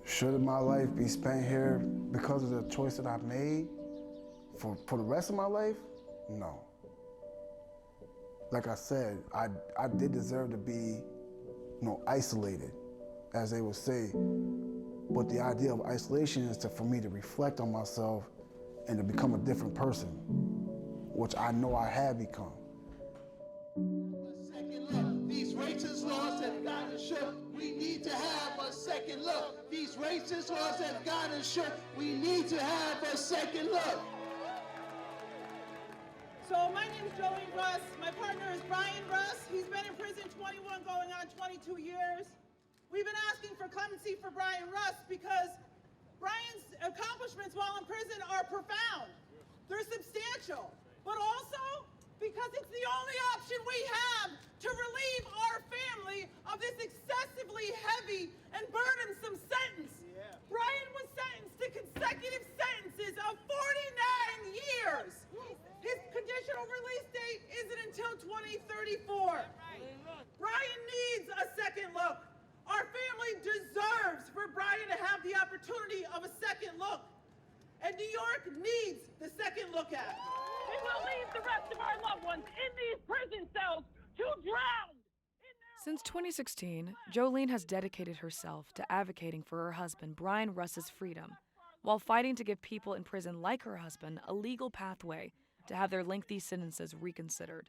Should my life be spent here because of the choice that I've made for the rest of my life? No. Like I said, I did deserve to be, isolated, as they would say. But the idea of isolation is for me to reflect on myself and to become a different person, which I know I have become. These racist laws that got us shook, we need to have a second look. These racist laws that got us shook, we need to have a second look. So my name is Jolene Russ. My partner is Bryon Russ. He's been in prison 21 going on 22 years. We've been asking for clemency for Bryon Russ because Bryon's accomplishments while in prison are profound. They're substantial, but also because it's the only option we have to relieve our family of this excessively heavy and burdensome sentence. Yeah. Bryon was sentenced to consecutive sentences of 49 years. His conditional release date isn't until 2034. Bryon needs a second look. Our family deserves for Bryon to have the opportunity of a second look. And New York needs the Second Look Act. We will leave the rest of our loved ones in these prison cells to drown. Since 2016, Jolene has dedicated herself to advocating for her husband Bryon Russ's freedom, while fighting to give people in prison like her husband a legal pathway to have their lengthy sentences reconsidered.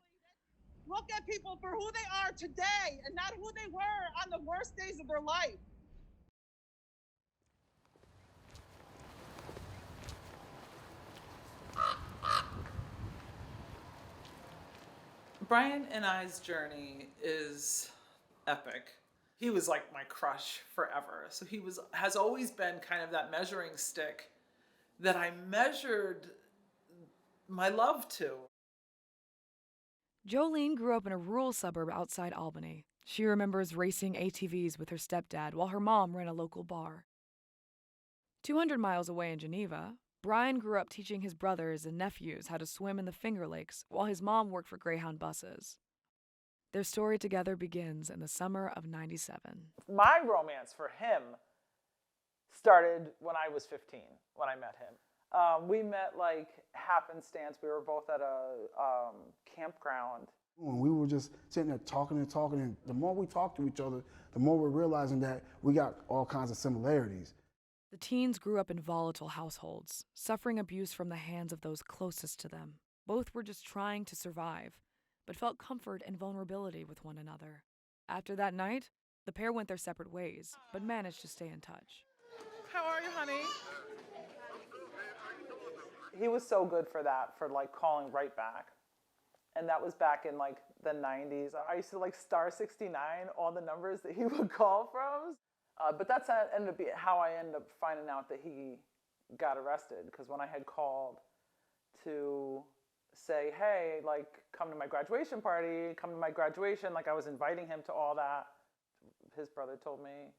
Look at people for who they are today and not who they were on the worst days of their life. Bryon and I's journey is epic. He was like my crush forever. So he has always been kind of that measuring stick that I measured my love to. Jolene grew up in a rural suburb outside Albany. She remembers racing ATVs with her stepdad while her mom ran a local bar. 200 miles away in Geneva, Bryon grew up teaching his brothers and nephews how to swim in the Finger Lakes while his mom worked for Greyhound buses. Their story together begins in the summer of '97. My romance for him started when I was 15, when I met him. We met like happenstance. We were both at a campground. When we were just sitting there talking, and the more we talked to each other, the more we're realizing that we got all kinds of similarities. The teens grew up in volatile households, suffering abuse from the hands of those closest to them. Both were just trying to survive, but felt comfort and vulnerability with one another. After that night, the pair went their separate ways, but managed to stay in touch. How are you, honey? He was so good for that, for like calling right back. And that was back in like the 90s. I used to like star 69, all the numbers that he would call from. But that's ended up being how I ended up finding out that he got arrested. Because when I had called to say, hey, like, come to my graduation party, come to my graduation, like I was inviting him to all that, his brother told me,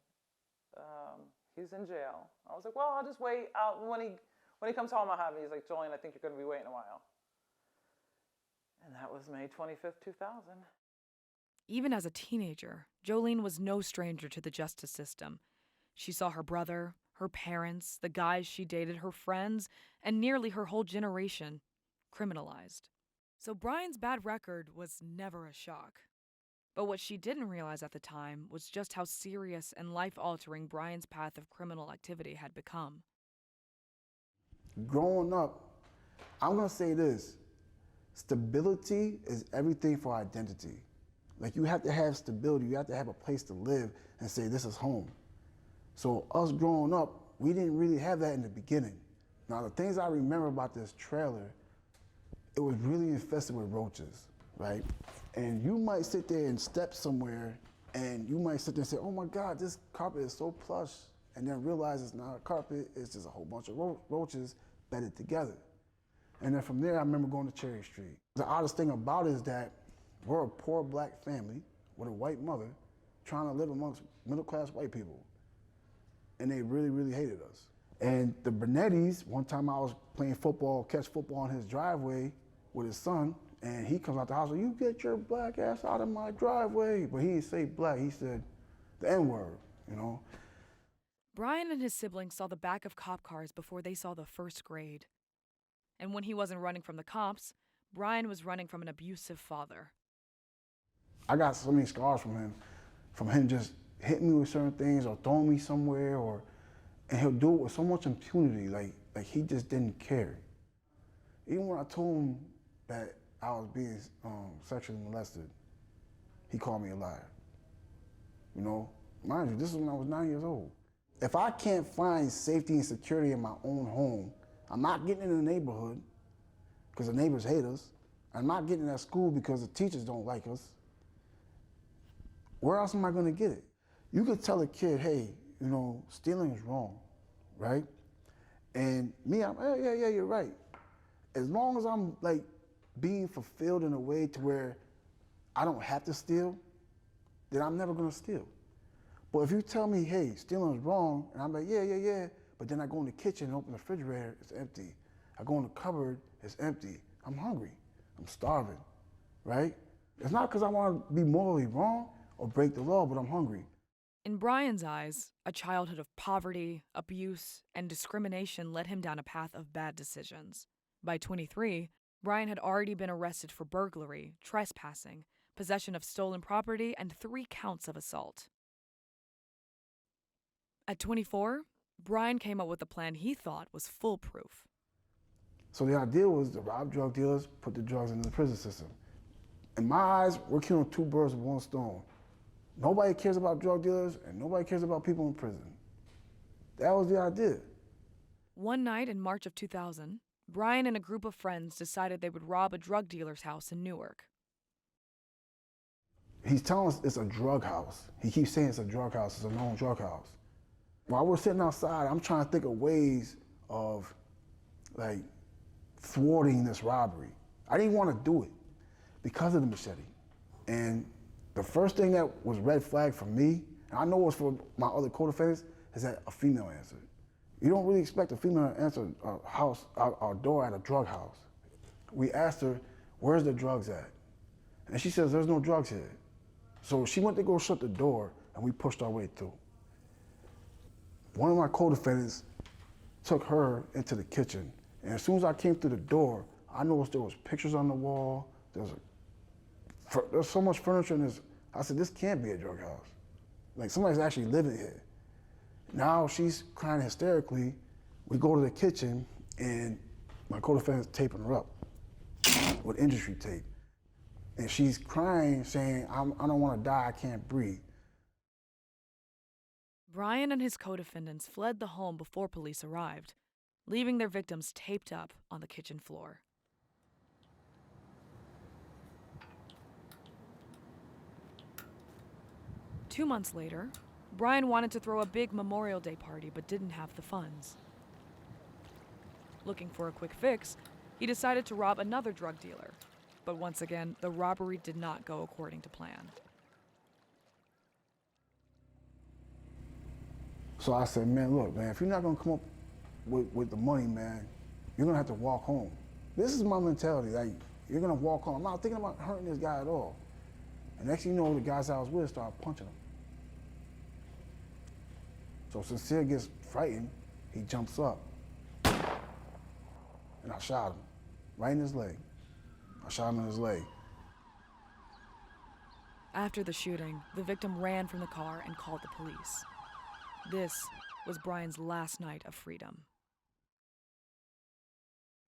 he's in jail. I was like, well, I'll just wait. When he comes home, I'll have him. He's like, Jolene, I think you're going to be waiting a while. And that was May 25th, 2000. Even as a teenager, Jolene was no stranger to the justice system. She saw her brother, her parents, the guys she dated, her friends, and nearly her whole generation criminalized. So Bryon's bad record was never a shock. But what she didn't realize at the time was just how serious and life-altering Bryon's path of criminal activity had become. Growing up, I'm gonna say this, stability is everything for identity. Like, you have to have stability, you have to have a place to live and say, this is home. So us growing up, we didn't really have that in the beginning. Now, the things I remember about this trailer, it was really infested with roaches, right? And you might sit there and step somewhere, and you might sit there and say, oh my God, this carpet is so plush, and then realize it's not a carpet, it's just a whole bunch of roaches bedded together. And then from there, I remember going to Cherry Street. The oddest thing about it is that we're a poor black family with a white mother trying to live amongst middle-class white people. And they really, really hated us. And the Burnettis, one time I was playing football, catch football on his driveway with his son, and he comes out the house and you get your black ass out of my driveway. But he didn't say black, he said the N-word, you know? Bryon and his siblings saw the back of cop cars before they saw the first grade. And when he wasn't running from the cops, Bryon was running from an abusive father. I got so many scars from him just hitting me with certain things or throwing me somewhere, and he'll do it with so much impunity, like he just didn't care. Even when I told him that I was being sexually molested, he called me a liar. You know, mind you, this is when I was 9 years old. If I can't find safety and security in my own home, I'm not getting in the neighborhood because the neighbors hate us. I'm not getting at school because the teachers don't like us. Where else am I gonna get it? You could tell a kid, hey, you know, stealing is wrong, right? And me, I'm, yeah, you're right. As long as I'm like being fulfilled in a way to where I don't have to steal, then I'm never gonna steal. But if you tell me, hey, stealing is wrong, and I'm like, yeah, but then I go in the kitchen and open the refrigerator, it's empty. I go in the cupboard, it's empty. I'm hungry, I'm starving, right? It's not because I want to be morally wrong or break the law, but I'm hungry. In Bryon's eyes, a childhood of poverty, abuse, and discrimination led him down a path of bad decisions. By 23, Bryon had already been arrested for burglary, trespassing, possession of stolen property, and 3 counts of assault. At 24, Bryon came up with a plan he thought was foolproof. So the idea was to rob drug dealers, put the drugs into the prison system. In my eyes, we're killing 2 birds with 1 stone. Nobody cares about drug dealers, and nobody cares about people in prison. That was the idea. One night in March of 2000, Bryon and a group of friends decided they would rob a drug dealer's house in Newark. He's telling us it's a drug house. He keeps saying it's a drug house, it's a known drug house. While we're sitting outside, I'm trying to think of ways of like thwarting this robbery. I didn't want to do it because of the machete. And the first thing that was red flag for me, and I know it was for my other co-defendants, is that a female answered. You don't really expect a female to answer our door at a drug house. We asked her, where's the drugs at? And she says, there's no drugs here. So she went to go shut the door, and we pushed our way through. One of my co-defendants took her into the kitchen, and as soon as I came through the door, I noticed there was pictures on the wall, there's so much furniture in this. I said, this can't be a drug house. Like, somebody's actually living here. Now she's crying hysterically. We go to the kitchen, and my co-defendant's taping her up with industry tape. And she's crying, saying, I don't want to die, I can't breathe. Bryon and his co-defendants fled the home before police arrived, leaving their victims taped up on the kitchen floor. Two months later, Bryon wanted to throw a big Memorial Day party but didn't have the funds. Looking for a quick fix, he decided to rob another drug dealer. But once again, the robbery did not go according to plan. So I said, man, look, man, if you're not gonna come up with the money, man, you're gonna have to walk home. This is my mentality, like, you're gonna walk home. I'm not thinking about hurting this guy at all. And next thing you know, the guys I was with started punching him. So Sincere gets frightened, he jumps up. And I shot him, right in his leg. I shot him in his leg. After the shooting, the victim ran from the car and called the police. This was Bryon's last night of freedom.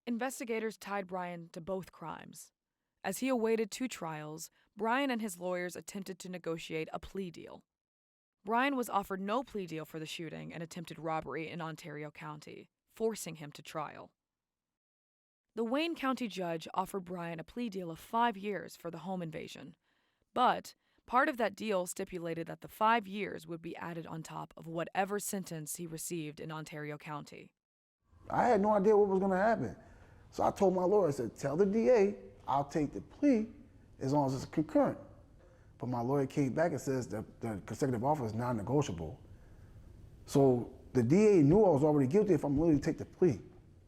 Investigators tied Bryon to both crimes. As he awaited 2 trials, Bryon and his lawyers attempted to negotiate a plea deal. Bryon was offered no plea deal for the shooting and attempted robbery in Ontario County, forcing him to trial. The Wayne County judge offered Bryon a plea deal of 5 years for the home invasion, but part of that deal stipulated that the 5 years would be added on top of whatever sentence he received in Ontario County. I had no idea what was gonna happen. So I told my lawyer, I said, tell the DA I'll take the plea as long as it's concurrent. But my lawyer came back and says that the consecutive offer is non-negotiable. So the DA knew I was already guilty if I'm willing to take the plea.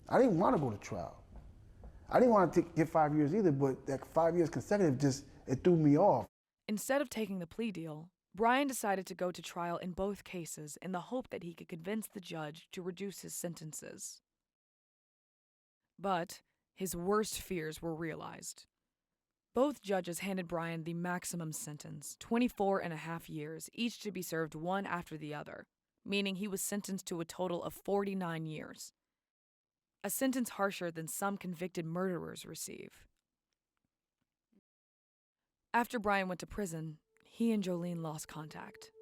I didn't want to go to trial. I didn't want to get 5 years either, but that 5 years consecutive it threw me off. Instead of taking the plea deal, Bryon decided to go to trial in both cases in the hope that he could convince the judge to reduce his sentences. But his worst fears were realized. Both judges handed Bryon the maximum sentence, 24.5 years, each to be served one after the other, meaning he was sentenced to a total of 49 years. A sentence harsher than some convicted murderers receive. After Bryon went to prison, he and Jolene lost contact.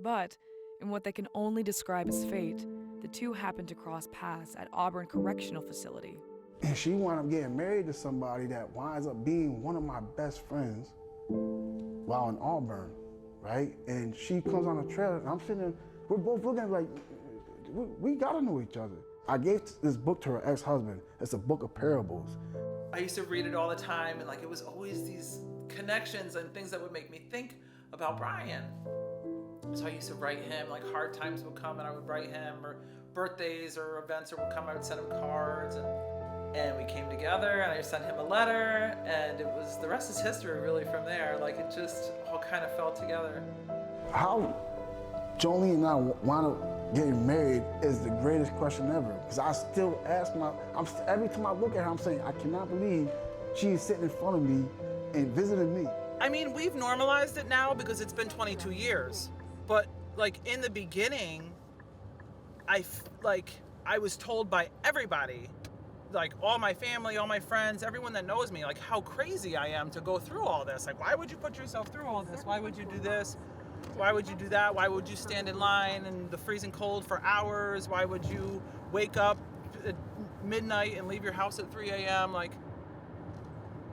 But, in what they can only describe as fate, the two happened to cross paths at Auburn Correctional Facility. And she wound up getting married to somebody that winds up being one of my best friends while in Auburn, right? And she comes on the trailer, and I'm sitting there, we're both looking like, we gotta know each other. I gave this book to her ex-husband. It's a book of parables. I used to read it all the time, and like it was always these connections and things that would make me think about Bryon. So I used to write him, like hard times would come and I would write him, or birthdays or events would come, I would send him cards, and we came together and I sent him a letter, and it was, the rest is history really from there. Like it just all kind of fell together. How Jolene and I wound up getting married is the greatest question ever. Because I still ask every time I look at her, I'm saying, I cannot believe she's sitting in front of me and visiting me. I mean, we've normalized it now because it's been 22 years. But like in the beginning, I was told by everybody, like all my family, all my friends, everyone that knows me, like how crazy I am to go through all this. Like, why would you put yourself through all this? Why would you do this? Why would you do that? Why would you stand in line in the freezing cold for hours? Why would you wake up at midnight and leave your house at 3 a.m.? Like,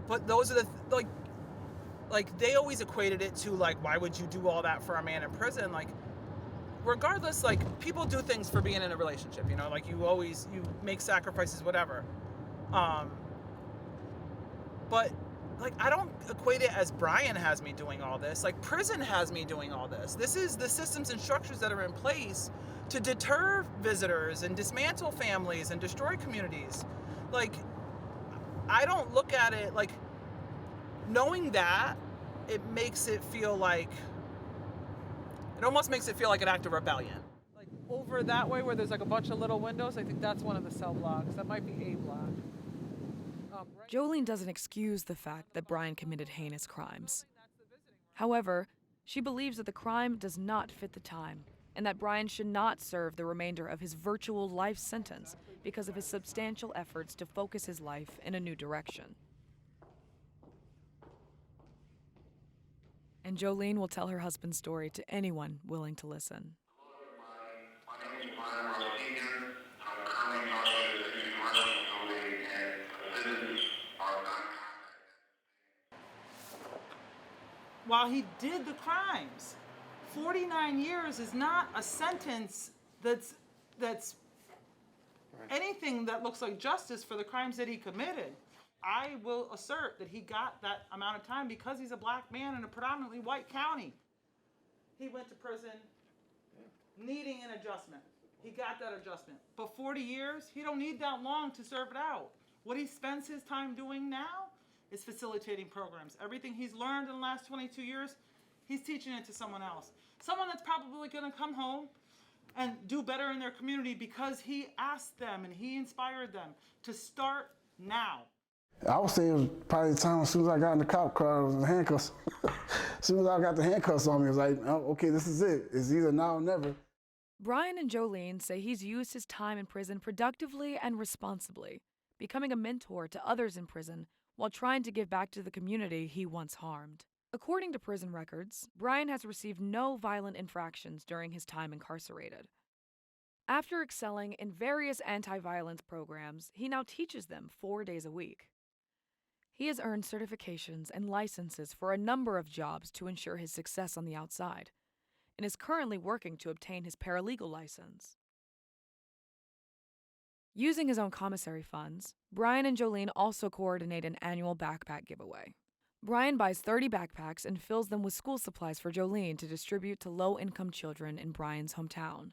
but those are the, like they always equated it to like, why would you do all that for a man in prison? Like, regardless, like people do things for being in a relationship, you know, like you make sacrifices, whatever. But like, I don't equate it as Bryon has me doing all this. Like, prison has me doing all this. This is the systems and structures that are in place to deter visitors and dismantle families and destroy communities. Like, I don't look at it like, knowing that, it makes it feel like, it almost makes it feel like an act of rebellion. Like over that way where there's like a bunch of little windows, I think that's one of the cell blocks. That might be a block. Jolene doesn't excuse the fact that Bryon committed heinous crimes. However, she believes that the crime does not fit the time, and that Bryon should not serve the remainder of his virtual life sentence because of his substantial efforts to focus his life in a new direction. And Jolene will tell her husband's story to anyone willing to listen. My name is Bryon Russ Sr. I'm currently incarcerated at the University of Jolene, and the visitors are not. While he did the crimes, 49 years is not a sentence that's anything that looks like justice for the crimes that he committed. I will assert that he got that amount of time because he's a black man in a predominantly white county. He went to prison needing an adjustment. He got that adjustment. But 40 years, he don't need that long to serve it out. What he spends his time doing now is facilitating programs. Everything he's learned in the last 22 years, he's teaching it to someone else. Someone that's probably gonna come home and do better in their community because he asked them and he inspired them to start now. I would say it was probably the time as soon as I got in the cop car, it was the handcuffs. As soon as I got the handcuffs on me, it was like, oh, okay, this is it. It's either now or never. Bryon and Jolene say he's used his time in prison productively and responsibly, becoming a mentor to others in prison while trying to give back to the community he once harmed. According to prison records, Bryon has received no violent infractions during his time incarcerated. After excelling in various anti-violence programs, he now teaches them 4 days a week. He has earned certifications and licenses for a number of jobs to ensure his success on the outside, and is currently working to obtain his paralegal license. Using his own commissary funds, Bryon and Jolene also coordinate an annual backpack giveaway. Bryon buys 30 backpacks and fills them with school supplies for Jolene to distribute to low-income children in Bryon's hometown.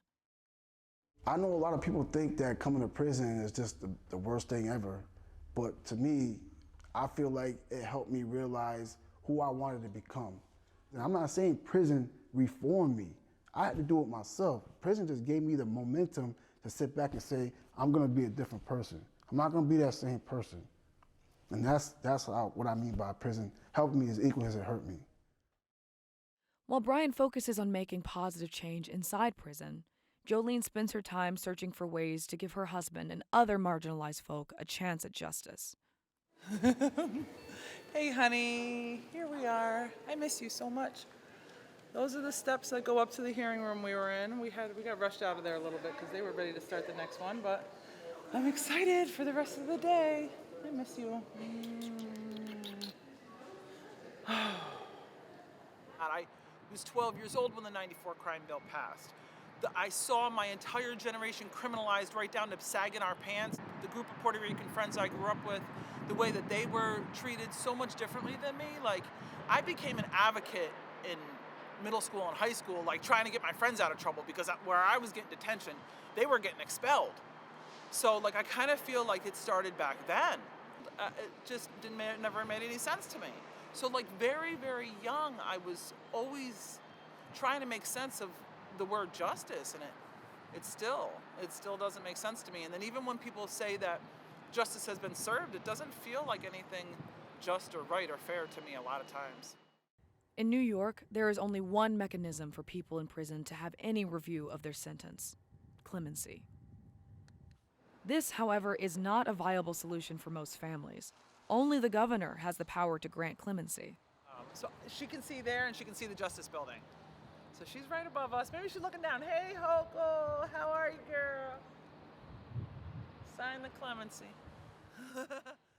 I know a lot of people think that coming to prison is just the worst thing ever, but to me, I feel like it helped me realize who I wanted to become. I'm not saying prison reformed me. I had to do it myself. Prison just gave me the momentum to sit back and say, I'm gonna be a different person. I'm not gonna be that same person. And that's what I mean by prison helped me as equal as it hurt me. While Bryon focuses on making positive change inside prison, Jolene spends her time searching for ways to give her husband and other marginalized folk a chance at justice. Hey, honey, here we are. I miss you so much. Those are the steps that go up to the hearing room we were in. We got rushed out of there a little bit because they were ready to start the next one, but I'm excited for the rest of the day. I miss you. I was 12 years old when the '94 crime bill passed. I saw my entire generation criminalized right down to sagging our pants. The group of Puerto Rican friends I grew up with, the way that they were treated so much differently than me. Like, I became an advocate in middle school and high school, like trying to get my friends out of trouble because where I was getting detention, they were getting expelled. So like, I kind of feel like it started back then. It just never made any sense to me. So like very, very young, I was always trying to make sense of the word justice, and it still doesn't make sense to me. And then even when people say that justice has been served, it doesn't feel like anything just or right or fair to me a lot of times. In New York, there is only one mechanism for people in prison to have any review of their sentence: clemency. This, however, is not a viable solution for most families. Only the governor has the power to grant clemency. So she can see there, and she can see the Justice Building. So she's right above us. Maybe she's looking down. Hey, Hoko, how are you, girl? Sign the clemency.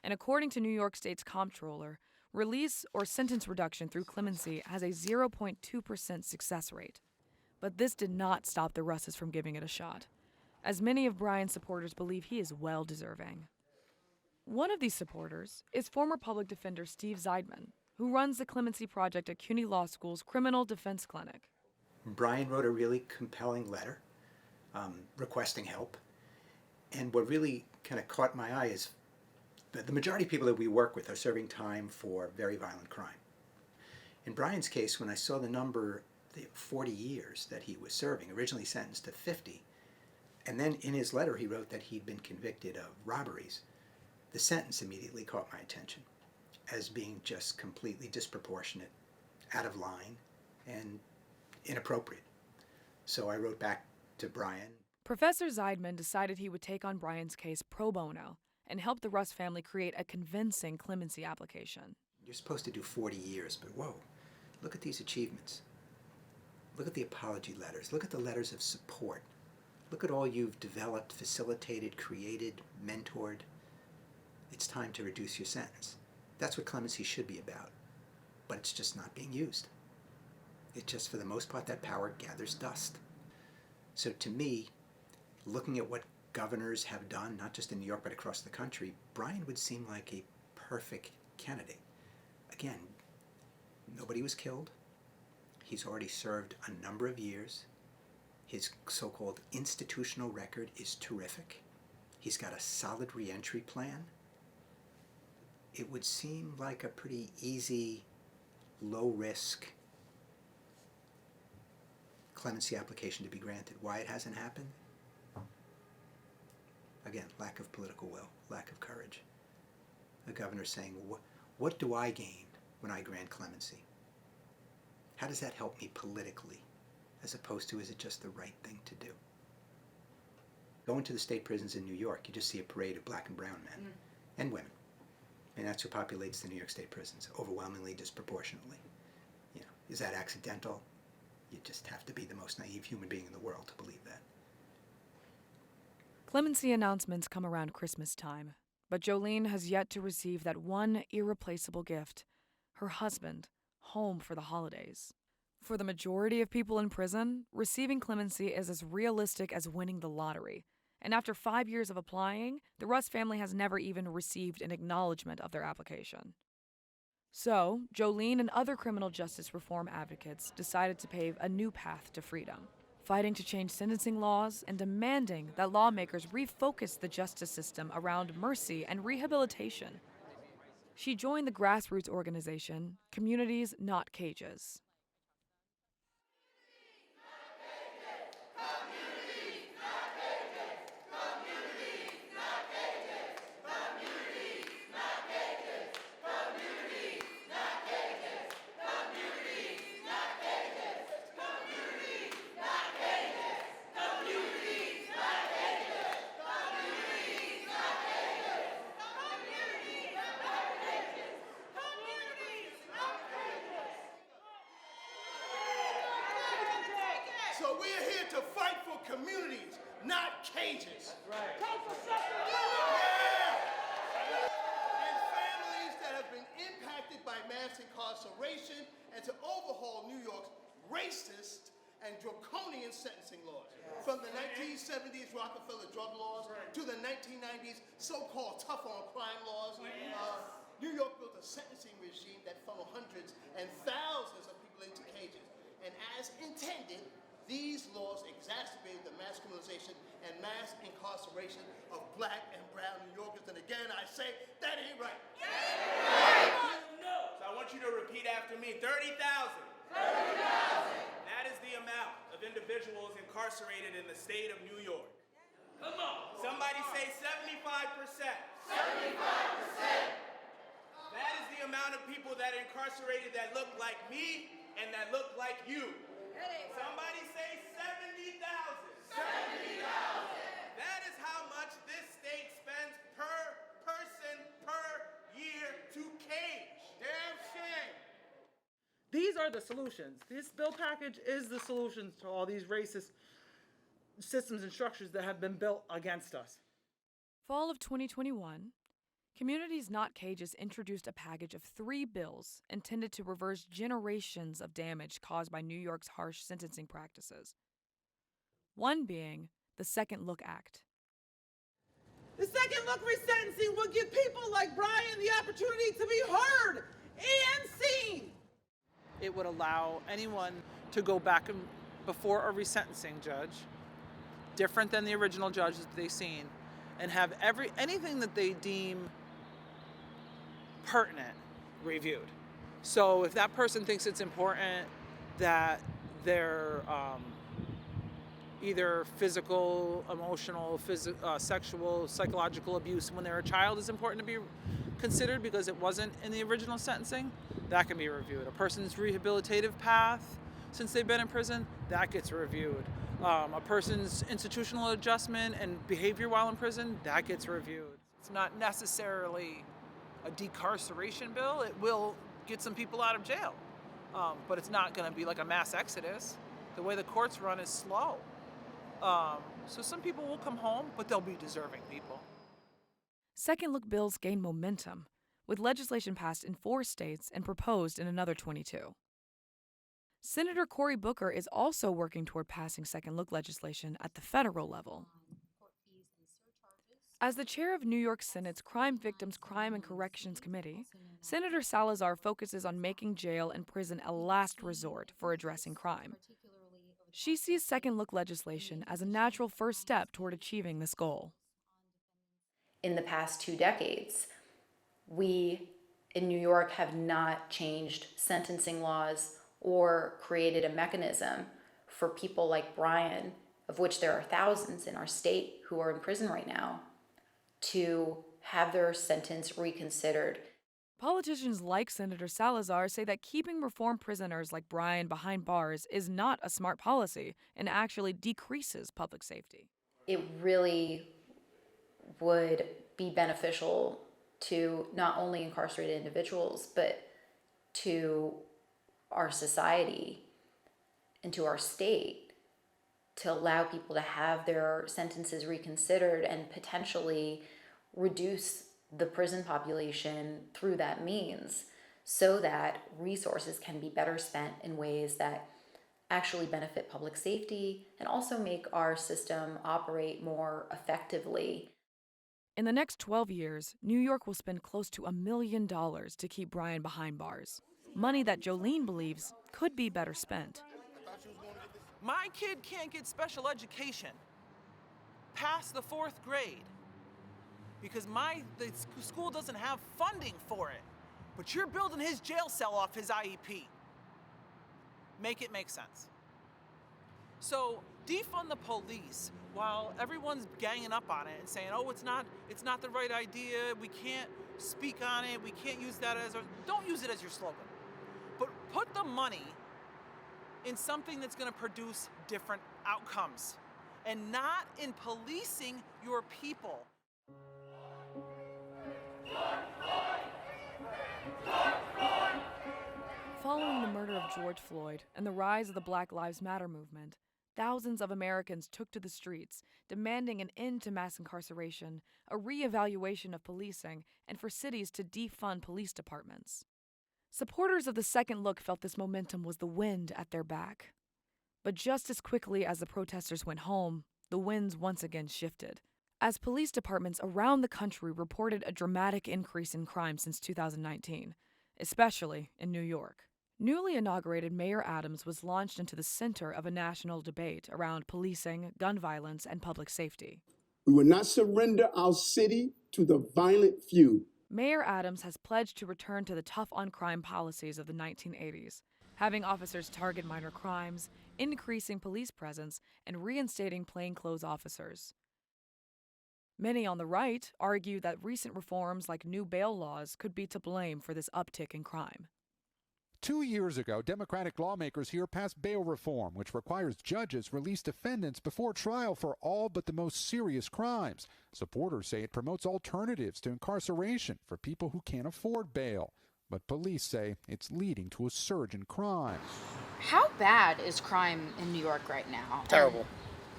And according to New York State's comptroller, release or sentence reduction through clemency has a 0.2% success rate. But this did not stop the Russes from giving it a shot, as many of Bryon's supporters believe he is well deserving. One of these supporters is former public defender Steve Zeidman, who runs the Clemency Project at CUNY Law School's Criminal Defense Clinic. Bryon wrote a really compelling letter requesting help. And what really kind of caught my eye is the majority of people that we work with are serving time for very violent crime. In Bryon's case, when I saw the number, the 40 years that he was serving, originally sentenced to 50, and then in his letter he wrote that he'd been convicted of robberies, the sentence immediately caught my attention as being just completely disproportionate, out of line, and inappropriate. So I wrote back to Bryon. Professor Zeidman decided he would take on Bryon's case pro bono and help the Russ family create a convincing clemency application. You're supposed to do 40 years, but whoa, look at these achievements. Look at the apology letters. Look at the letters of support. Look at all you've developed, facilitated, created, mentored. It's time to reduce your sentence. That's what clemency should be about, but it's just not being used. It just, for the most part, that power gathers dust. So to me, looking at what governors have done, not just in New York, but across the country, Bryon would seem like a perfect candidate. Again, nobody was killed. He's already served a number of years. His so-called institutional record is terrific. He's got a solid reentry plan. It would seem like a pretty easy, low-risk clemency application to be granted. Why it hasn't happened? Again, lack of political will, lack of courage. The governor's saying, what do I gain when I grant clemency? How does that help me politically, as opposed to, is it just the right thing to do? Going to the state prisons in New York, you just see a parade of black and brown men and women. And that's who populates the New York State prisons, overwhelmingly, disproportionately. You know, is that accidental? You just have to be the most naive human being in the world to believe that. Clemency announcements come around Christmas time, but Jolene has yet to receive that one irreplaceable gift: her husband, home for the holidays. For the majority of people in prison, receiving clemency is as realistic as winning the lottery. And after 5 years of applying, the Russ family has never even received an acknowledgement of their application. So, Jolene and other criminal justice reform advocates decided to pave a new path to freedom, fighting to change sentencing laws and demanding that lawmakers refocus the justice system around mercy and rehabilitation. She joined the grassroots organization, Communities Not Cages. But we're here to fight for communities, not cages. Right. And families that have been impacted by mass incarceration, and to overhaul New York's racist and draconian sentencing laws. From the 1970s Rockefeller drug laws to the 1990s so-called tough-on-crime laws, New York built a sentencing regime that funneled hundreds and thousands of people into cages. And as intended, these laws exacerbated the mass criminalization and mass incarceration of black and brown New Yorkers. And again, I say, that ain't right. So I want you to repeat after me, 30,000. 30,000. That is the amount of individuals incarcerated in the state of New York. Come on. Somebody say 75%. 75%. That is the amount of people that are incarcerated that look like me and that look like you. Somebody say 70,000. 70,000. That is how much this state spends per person per year to cage. Damn shame. These are the solutions. This bill package is the solutions to all these racist systems and structures that have been built against us. Fall of 2021, Communities Not Cages introduced a package of 3 bills intended to reverse generations of damage caused by New York's harsh sentencing practices. One being the Second Look Act. The second look resentencing will give people like Bryon the opportunity to be heard and seen. It would allow anyone to go back before a resentencing judge, different than the original judge that they've seen, and have anything that they deem pertinent reviewed. So if that person thinks it's important that their either physical, emotional, sexual, psychological abuse when they're a child is important to be considered because it wasn't in the original sentencing, that can be reviewed. A person's rehabilitative path since they've been in prison, that gets reviewed. A person's institutional adjustment and behavior while in prison, that gets reviewed. It's not necessarily a decarceration bill. It will get some people out of jail, but it's not going to be like a mass exodus. The way the courts run is slow. So some people will come home, but they'll be deserving people. Second Look bills gain momentum, with legislation passed in 4 states and proposed in another 22. Senator Cory Booker is also working toward passing Second Look legislation at the federal level. As the chair of New York Senate's Crime Victims Crime and Corrections Committee, Senator Salazar focuses on making jail and prison a last resort for addressing crime. She sees Second Look legislation as a natural first step toward achieving this goal. In the past 2 decades, we in New York have not changed sentencing laws or created a mechanism for people like Bryon, of which there are thousands in our state who are in prison right now, to have their sentence reconsidered. Politicians like Senator Salazar say that keeping reform prisoners like Bryon behind bars is not a smart policy and actually decreases public safety. It really would be beneficial to not only incarcerated individuals, but to our society and to our state to allow people to have their sentences reconsidered and potentially reduce the prison population through that means so that resources can be better spent in ways that actually benefit public safety and also make our system operate more effectively. In the next 12 years, New York will spend close to $1 million to keep Bryon behind bars, money that Jolene believes could be better spent. My kid can't get special education past the 4th grade because the school doesn't have funding for it. But you're building his jail cell off his IEP. Make it make sense. So defund the police while everyone's ganging up on it and saying, oh, it's not the right idea, we can't speak on it, we can't use that don't use it as your slogan. But put the money in something that's going to produce different outcomes and not in policing your people. Following the murder of George Floyd and the rise of the Black Lives Matter movement, thousands of Americans took to the streets, demanding an end to mass incarceration, a reevaluation of policing, and for cities to defund police departments. Supporters of the Second Look felt this momentum was the wind at their back. But just as quickly as the protesters went home, the winds once again shifted, as police departments around the country reported a dramatic increase in crime since 2019, especially in New York. Newly inaugurated Mayor Adams was launched into the center of a national debate around policing, gun violence, and public safety. We will not surrender our city to the violent few. Mayor Adams has pledged to return to the tough-on-crime policies of the 1980s, having officers target minor crimes, increasing police presence, and reinstating plainclothes officers. Many on the right argue that recent reforms like new bail laws could be to blame for this uptick in crime. 2 years ago, Democratic lawmakers here passed bail reform, which requires judges release defendants before trial for all but the most serious crimes. Supporters say it promotes alternatives to incarceration for people who can't afford bail. But police say it's leading to a surge in crime. How bad is crime in New York right now? Terrible.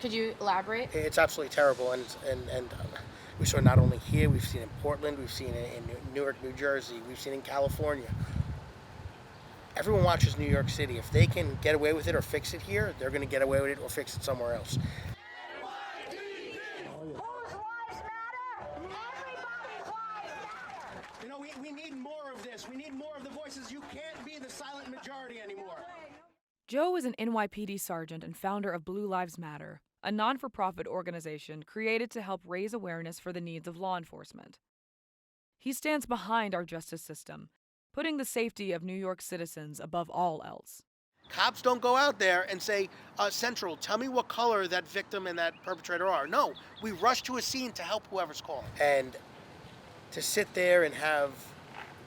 Could you elaborate? It's absolutely terrible, and we saw it not only here, we've seen it in Portland, we've seen it in Newark, New Jersey, we've seen it in California. Everyone watches New York City. If they can get away with it or fix it here, they're going to get away with it or fix it somewhere else. You know, we need more of this. We need more of the voices. You can't be the silent majority anymore. Joe is an NYPD sergeant and founder of Blue Lives Matter, a non-for-profit organization created to help raise awareness for the needs of law enforcement. He stands behind our justice system, putting the safety of New York citizens above all else. Cops don't go out there and say, Central, tell me what color that victim and that perpetrator are. No, we rush to a scene to help whoever's calling. And to sit there and have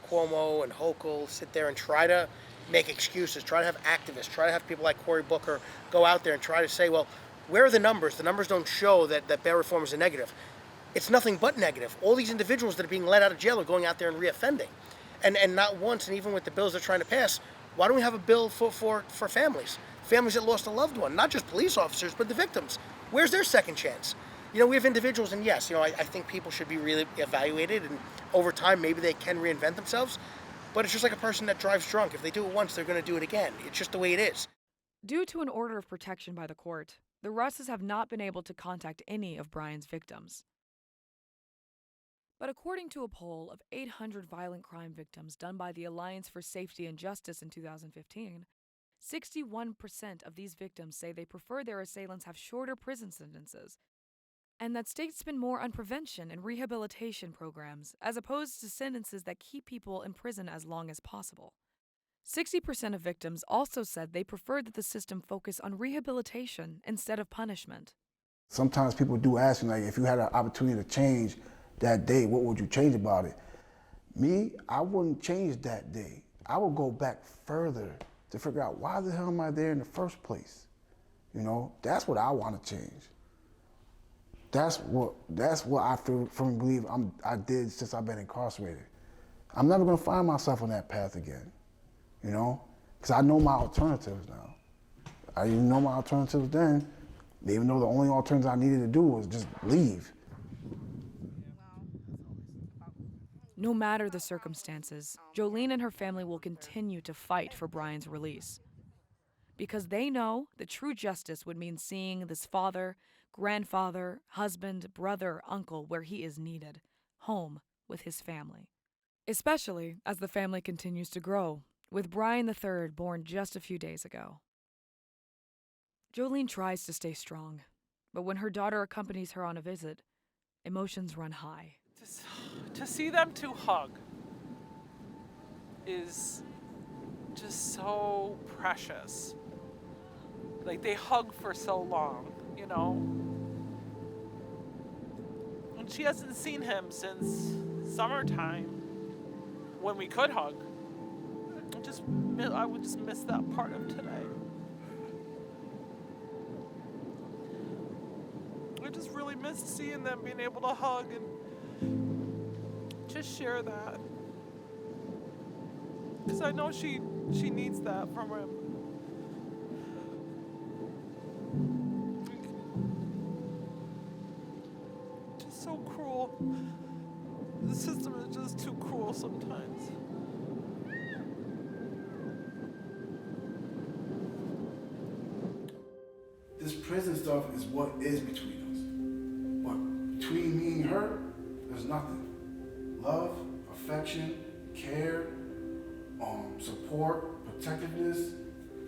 Cuomo and Hochul sit there and try to make excuses, try to have activists, try to have people like Cory Booker go out there and try to say, well, where are the numbers? The numbers don't show that bail reform is a negative. It's nothing but negative. All these individuals that are being let out of jail are going out there and reoffending. And not once, and even with the bills they're trying to pass, why don't we have a bill for families? Families that lost a loved one, not just police officers, but the victims. Where's their second chance? You know, we have individuals, and yes, you know, I think people should be really evaluated, and over time, maybe they can reinvent themselves, but it's just like a person that drives drunk. If they do it once, they're going to do it again. It's just the way it is. Due to an order of protection by the court, the Russes have not been able to contact any of Bryon's victims. But according to a poll of 800 violent crime victims done by the Alliance for Safety and Justice in 2015, 61% of these victims say they prefer their assailants have shorter prison sentences, and that states spend more on prevention and rehabilitation programs as opposed to sentences that keep people in prison as long as possible. 60% of victims also said they preferred that the system focus on rehabilitation instead of punishment. Sometimes people do ask me, like, if you had an opportunity to change that day, what would you change about it? Me, I wouldn't change that day. I would go back further to figure out why the hell am I there in the first place? You know, that's what I want to change. That's what I firmly believe I did since I've been incarcerated. I'm never gonna find myself on that path again, you know? Because I know my alternatives now. I didn't know my alternatives then, even though the only alternative I needed to do was just leave. No matter the circumstances, Jolene and her family will continue to fight for Bryon's release. Because they know that true justice would mean seeing this father, grandfather, husband, brother, uncle where he is needed, home with his family. Especially as the family continues to grow, with Bryon III born just a few days ago. Jolene tries to stay strong, but when her daughter accompanies her on a visit, emotions run high. To see them two hug is just so precious. Like, they hug for so long, you know? And she hasn't seen him since summertime when we could hug. I would just miss that part of today. I just really missed seeing them being able to hug and just share that. Because I know she needs that from him. The system is just too cruel sometimes. This prison stuff is what is between us. But between me and her, there's nothing. Love, affection, care, support, protectiveness.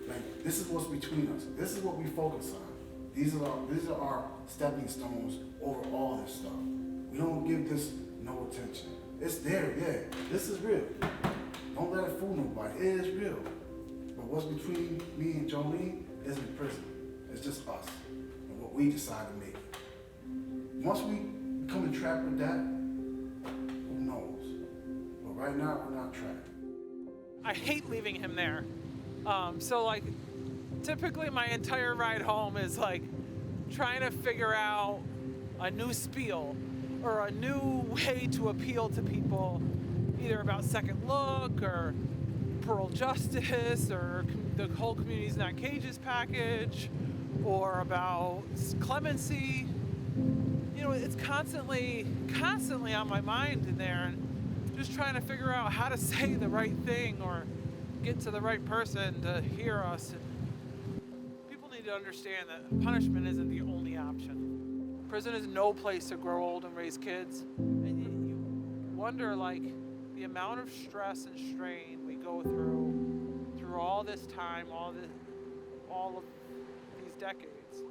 Like, this is what's between us. This is what we focus on. These are our stepping stones over all this stuff. We don't give this no attention. It's there, yeah. This is real. Don't let it fool nobody. It is real. But what's between me and Jolene isn't prison. It's just us and what we decide to make it. Once we become entrapped with that, who knows? But right now, we're not trapped. I hate leaving him there. So like, typically my entire ride home is like trying to figure out a new spiel or a new way to appeal to people, either about second look or parole justice or the whole Communities Not Cages package, or about clemency. You know, it's constantly on my mind in there, and just trying to figure out how to say the right thing or get to the right person to hear us. And people need to understand that punishment isn't the only option. Prison is no place to grow old and raise kids. And you wonder, like, the amount of stress and strain we go through all this time, all of these decades.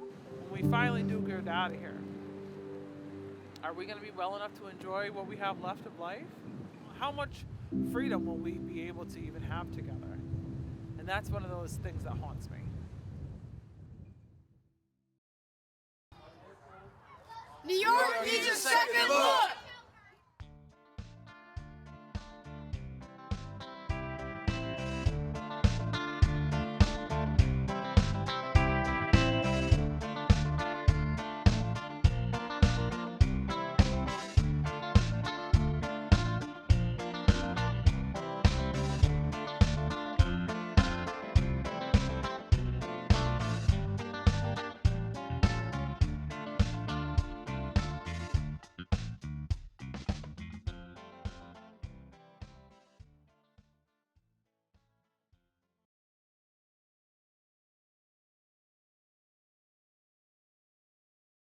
When we finally do get out of here, are we going to be well enough to enjoy what we have left of life? How much freedom will we be able to even have together? And that's one of those things that haunts me. New York needs a second look!